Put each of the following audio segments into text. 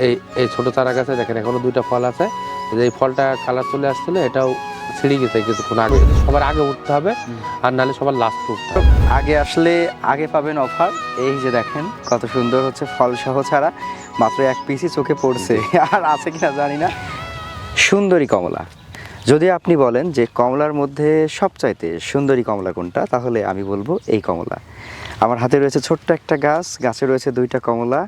এই এই ছোট চারা গাছে দেখেন এখনো দুইটা ফল আছে, এই ফলটা কালার চলে আসছিল, এটাও ছিঁড়ে গেছে কিছুক্ষণ আগে। সবার আগে উঠতে হবে, আর নাহলে সবার লাস্ট উঠতে হবে। আগে আসলে আগে পাবেন অফার। এই যে দেখেন কত সুন্দর হচ্ছে ফল সহ ছাড়া, মাত্র এক পিসই চোখে পড়ছে, আর আছে কিনা জানি না। সুন্দরী কমলা, যদি আপনি বলেন যে কমলার মধ্যে সবচাইতে সুন্দরী কমলা কোনটা, তাহলে আমি বলবো এই কমলা। আমার হাতে রয়েছে ছোট্ট একটা গাছ, গাছে রয়েছে দুইটা কমলা।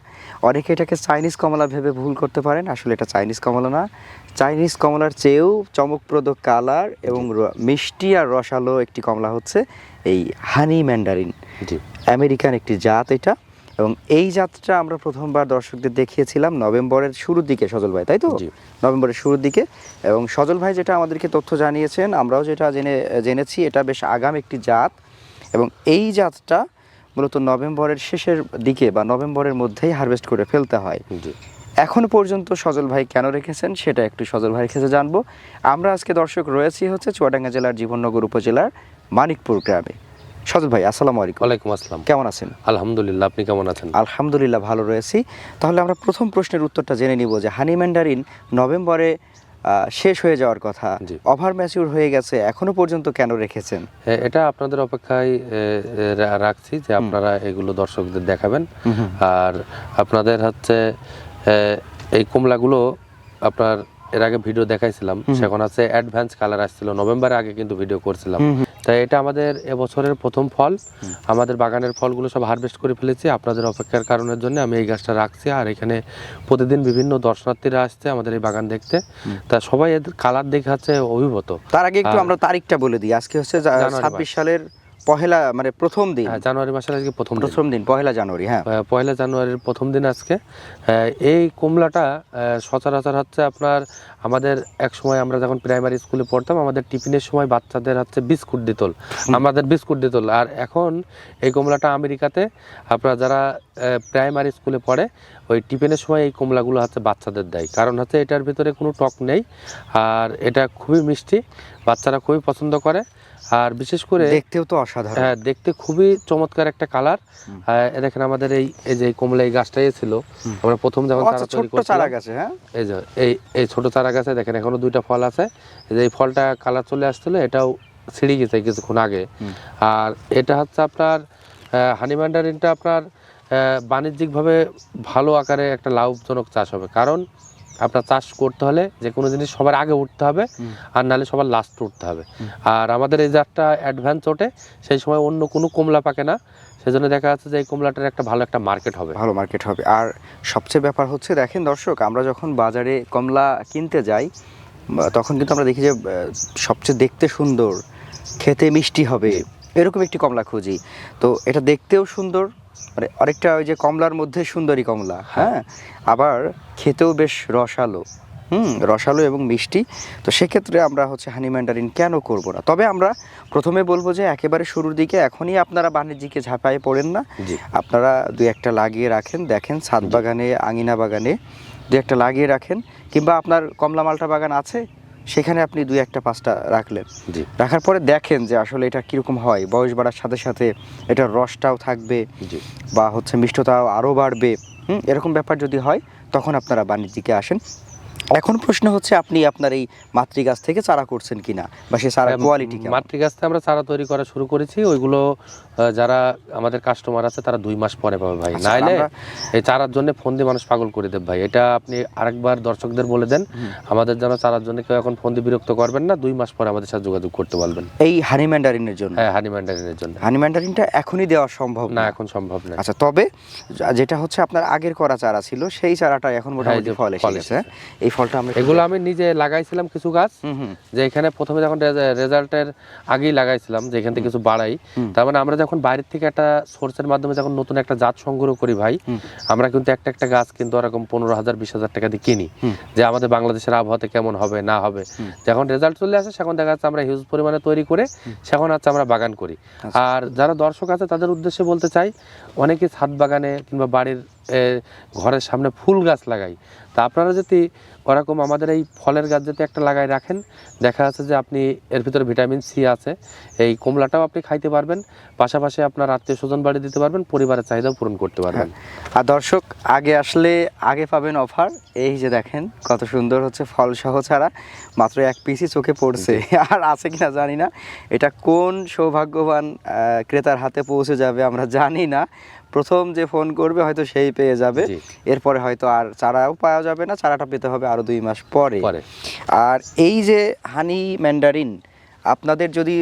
অনেকে এটাকে চাইনিজ কমলা ভেবে ভুল করতে পারেন, আসলে এটা চাইনিজ কমলা না। চাইনিজ কমলার চেয়েও চমকপ্রদ কালার এবং মিষ্টি আর রসালো একটি কমলা হচ্ছে এই হানি ম্যান্ডারিন। আমেরিকান একটি জাত এটা, এবং এই জাতটা আমরা প্রথমবার দর্শকদের দেখিয়েছিলাম নভেম্বরের শুরুর দিকে, সজল ভাই, তাই তো? নভেম্বরের শুরুর দিকে। এবং সজল ভাই যেটা আমাদেরকে তথ্য জানিয়েছেন, আমরাও যেটা জেনেছি, এটা বেশ আগাম একটি জাত, এবং এই জাতটা মূলত নভেম্বরের শেষের দিকে বা নভেম্বরের মধ্যেই হারভেস্ট করে ফেলতে হয়। এখন পর্যন্ত সজল ভাই কেন রেখেছেন সেটা একটু সজল ভাইয়ের কাছে জানবো। আমরা আজকে দর্শক রয়েছি হচ্ছে চুয়াডাঙ্গা জেলার জীবননগর উপজেলার মানিকপুর গ্রামে। সজল ভাই, আসসালামু আলাইকুম। ওয়ালাইকুম আসসালাম। কেমন আছেন? আলহামদুলিল্লাহ, আপনি কেমন আছেন? আলহামদুলিল্লাহ ভালো রয়েছি। তাহলে আমরা প্রথম প্রশ্নের উত্তরটা জেনে নিব যে হানি ম্যান্ডারিন নভেম্বরে শেষ হয়ে যাওয়ার কথা, ওভার ম্যাচিউর হয়ে গেছে, এখনো পর্যন্ত কেন রেখেছেন? এটা আপনাদের অপেক্ষায় রাখছি যে আপনারা এগুলো দর্শকদের দেখাবেন। আর আপনাদের হচ্ছে এই কমলাগুলো আপনার এর আগে ভিডিও দেখাইছিলাম, সেখন আছে অ্যাডভান্স কালার আসছিল, নভেম্বরের আগে কিন্তু ভিডিও করছিলাম। তাই এটা আমাদের এবছরের প্রথম ফল। আমাদের বাগানের ফলগুলো সব হারভেস্ট করে ফেলেছি। আপনাদের অপেক্ষার কারণের জন্য আমি এই গাছটা রাখছি। আর এখানে প্রতিদিন বিভিন্ন দর্শনার্থীরা আসছে আমাদের এই বাগান দেখতে, তা সবাই এদের কালার দেখে হচ্ছে অভিভূত। তার আগে একটু আমরা তারিখটা বলে দিই। আজকে হচ্ছে 26 সালের পহেলা, মানে প্রথম দিন, জানুয়ারি মাসের আজকে প্রথম দিন, পহেলা জানুয়ারি। হ্যাঁ, পহেলা জানুয়ারির প্রথম দিন আজকে। এই কমলাটা সচরাচর হচ্ছে আপনার আমাদের এক সময় আমরা যখন প্রাইমারি স্কুলে পড়তাম, আমাদের টিফিনের সময় বাচ্চাদের হচ্ছে বিস্কুট দিতল, আমাদের বিস্কুট দিতল। আর এখন এই কমলাটা আমেরিকাতে আপনারা যারা প্রাইমারি স্কুলে পড়ে, ওই টিফিনের সময় এই কমলাগুলো হচ্ছে বাচ্চাদের দেয়, কারণ হচ্ছে এটার ভিতরে কোনো টক নেই, আর এটা খুবই মিষ্টি, বাচ্চারা খুবই পছন্দ করে। আর বিশেষ করে দেখতেও তো অসাধারণ। হ্যাঁ, দেখতে খুবই চমৎকার একটা কালার। দেখেন আমাদের এই যে কমলা এই গাছটাই ছিল, আমরা প্রথম যখন চারা তৈরি করছিলাম, এই যে এই ছোট চারা গাছে দেখেন এখনো দুইটা ফল আছে, এই ফলটা কালার চলে আসছিল, এটাও ছিঁড়ে গেছে কিছুক্ষণ আগে। আর এটা হচ্ছে আপনার হানি ম্যান্ডারিনটা আপনার বাণিজ্যিকভাবে ভালো আকারে একটা লাভজনক চাষ হবে, কারণ আপনার চাষ করতে হলে যে কোনো জিনিস সবার আগে উঠতে হবে, আর নাহলে সবার লাস্ট উঠতে হবে। আর আমাদের এই জাতটা অ্যাডভান্স ওঠে, সেই সময় অন্য কোনো কমলা পাকে না, সেজন্য দেখা যাচ্ছে যে এই কমলাটার একটা ভালো মার্কেট হবে। আর সবচেয়ে ব্যাপার হচ্ছে, দেখেন দর্শক, আমরা যখন বাজারে কমলা কিনতে যাই, তখন কিন্তু আমরা দেখি যে সবচেয়ে দেখতে সুন্দর, খেতে মিষ্টি হবে, এরকম একটি কমলা খুঁজি। তো এটা দেখতেও সুন্দর, মানে অনেকটা ওই যে কমলার মধ্যে সুন্দরী কমলা, হ্যাঁ, আবার খেতেও বেশ রসালো, রসালো এবং মিষ্টি। তো সেক্ষেত্রে আমরা হচ্ছে হানি ম্যান্ডারিন কেন করব না। তবে আমরা প্রথমে বলবো যে একেবারে শুরুর দিকে এখনই আপনারা বাণিজ্যিকে ঝাঁপায়ে পড়েন না, আপনারা দুই একটা লাগিয়ে রাখেন। দেখেন ছাদ বাগানে, আঙিনা বাগানে দুই একটা লাগিয়ে রাখেন, কিংবা আপনার কমলা মালটা বাগান আছে, সেখানে আপনি দুই একটা পাঁচটা রাখলেন। রাখার পরে দেখেন যে আসলে এটা কীরকম হয়, বয়স বাড়ার সাথে সাথে এটার রসটাও থাকবে বা হচ্ছে মিষ্টতাও আরও বাড়বে। এরকম ব্যাপার যদি হয়, তখন আপনারা বাণিজ্যিকে আসেন। এখন প্রশ্ন হচ্ছে, আপনি আপনার এই মাতৃগাছ থেকে চারা করছেন কিনা, বা সে চারা কোয়ালিটি কেমন? মাতৃগাছ থেকে আমরা চারা তৈরি করা শুরু করেছি, ওইগুলো যারা আমাদের কাস্টমার আছে তারা 2 মাস পরে পাবে ভাই। নাইলে এই চারার জন্য ফোন দিয়ে মানুষ পাগল করে দেবে ভাই। এটা আপনি আরেকবার দর্শকদের বলে দেন, আমাদের যেন চারার জন্য কেউ এখন ফোন দিয়ে বিরক্ত করবেন না, 2 মাস পরে আমাদের সাথে যোগাযোগ করতে পারবেন। এই হানি ম্যান্ডারিনের জন্য? হ্যাঁ, হানি ম্যান্ডারিনের জন্য। হানি ম্যান্ডারিনটা এখনই দেওয়া সম্ভব না? এখন সম্ভব না। আচ্ছা, তবে যেটা হচ্ছে আপনার আগের করা চারা ছিল, সেই চারাটা এখন মোটামুটি ফল এসেছে। এই ফলটা আমরা, এগুলো আমি নিজে লাগাইছিলাম কিছু গাছ, যে এখানে প্রথমে যখন রেজাল্টের আগেই লাগাইছিলাম, যে এখান থেকে কিছু বাড়াই। তার মানে আমরা যখন বাইরের থেকে একটা সোর্সের মাধ্যমে যখন নতুন একটা জাত সংগ্রহ করি ভাই, আমরা কিন্তু একটা গাছ কিন্তু এরকম 15,000-20,000 টাকা দিয়ে কিনি, যে আমাদের বাংলাদেশের আবহাওয়াতে কেমন হবে না হবে। যখন রেজাল্ট চলে আসে, সেখন দেখা যাচ্ছে আমরা হিউজ পরিমাণে তৈরি করে সেখন হচ্ছে আমরা বাগান করি। আর যারা দর্শক আছে তাদের উদ্দেশ্যে বলতে চাই, অনেকে ছাদ বাগানে কিংবা বাড়ির ঘরের সামনে ফুল গাছ লাগাই, তা আপনারা যদি ওরকম আমাদের এই ফলের গাছ যদি একটা লাগাই রাখেন, দেখা যাচ্ছে যে আপনি এর ভিতরে ভিটামিন সি আছে, এই কমলাটাও আপনি খাইতে পারবেন, পাশাপাশি আপনার আত্মীয় স্বজন বাড়ি দিতে পারবেন, পরিবারের চাহিদাও পূরণ করতে পারবেন। আর দর্শক, আগে আসলে আগে পাবেন অফার। এই যে দেখেন কত সুন্দর হচ্ছে ফল সহ ছাড়া, মাত্র এক পিসই চোখে পড়ছে, আর আছে কিনা জানি না। এটা কোন সৌভাগ্যবান ক্রেতার হাতে পৌঁছে যাবে আমরা জানি না। প্রথম যে ফোন করবে হয়তো সেই পেয়ে যাবে, এরপরে হয়তো আর চারাও পাওয়া যাবে না, চারাটা পেতে হবে আরো 2 মাস পরে। আর এই যে হানি ম্যান্ডারিন, আপনাদের যদি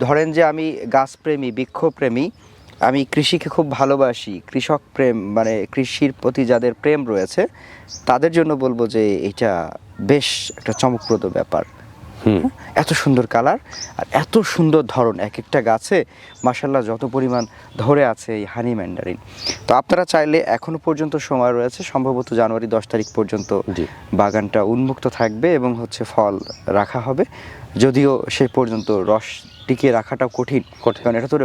ধরেন যে আমি গাছপ্রেমী, বৃক্ষপ্রেমী, আমি কৃষিকে খুব ভালোবাসি, কৃষক প্রেম মানে কৃষির প্রতি যাদের প্রেম রয়েছে, তাদের জন্য বলবো যে এটা বেশ একটা চমকপ্রদ ব্যাপার। এত সুন্দর কালার আর এত সুন্দর ধরন, এক একটা গাছে মাশাআল্লাহ যত পরিমাণ ধরে আছে এই হানি ম্যান্ডারিন। তো আপনারা চাইলে এখনো পর্যন্ত সময় রয়েছে, সম্ভবত জানুয়ারি 10 তারিখ পর্যন্ত বাগানটা উন্মুক্ত থাকবে এবং হচ্ছে ফল রাখা হবে। যদিও সেই পর্যন্ত রস টিকিয়ে রাখাটাও কঠিন, কারণ এটা তো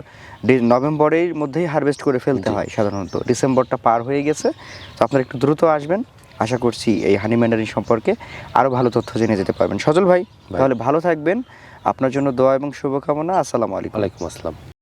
নভেম্বরের মধ্যেই হারভেস্ট করে ফেলতে হয় সাধারণত। ডিসেম্বরটা পার হয়ে গেছে, তো আপনারা একটু দ্রুত আসবেন। আশা করছি এই হানি ম্যান্ডারিন সম্পর্কে আরও ভালো তথ্য জেনে যেতে পারবেন। সজল ভাই, তাহলে ভালো থাকবেন, আপনার জন্য দোয়া এবং শুভকামনা। আসসালামু আলাইকুম। ওয়ালাইকুম আসসালাম।